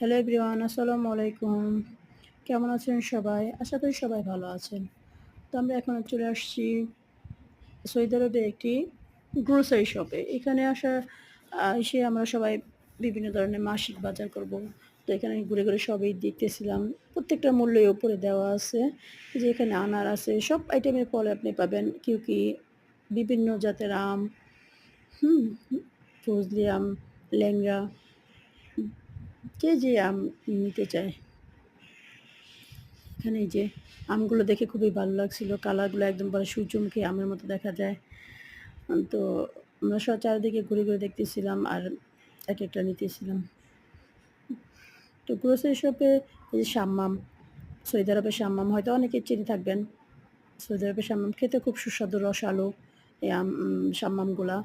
Hello everyone, আসসালামু আলাইকুম। কেমন আছেন সবাই? আশা করি সবাই ভালো আছেন। তো আমরা এখন চলে আসছি সৌদি আরবের একটি গ্রোসারি শপে। এখানে এসে আমরা সবাই বিভিন্ন ধরনের মাসিক বাজার করব। তো এখানে ঘুরে, ঘুরে সবই দেখতেছিলাম। প্রত্যেকটা মূল্যই উপরে দেওয়া আছে। এই যে এখানে আনার আছে, সব আইটেমের ফল আপনি পাবেন। কিউকি, বিভিন্ন জাতের আম, হুম? ফজলি আম, ল্যাংড়া, যে আম নিতে চায়। এখানে এই যে আমগুলো দেখে খুবই ভালো লাগছিল। কালারগুলো একদম পুরা সূর্যমুখী আমের মতো দেখা যায়। তো আমরা চারিদিকে ঘুরে, ঘুরে দেখতেছিলাম আর একেকটা নিতেছিলাম। তো গ্রোসারি শপে এই যে শাম্মাম, সৌদি আরবের শাম্মাম হয়তো অনেকে চিনে থাকবেন। সৌদি আরবের শাম্মাম খেতে খুব সুস্বাদু, রসালো এই শাম্মামগুলা।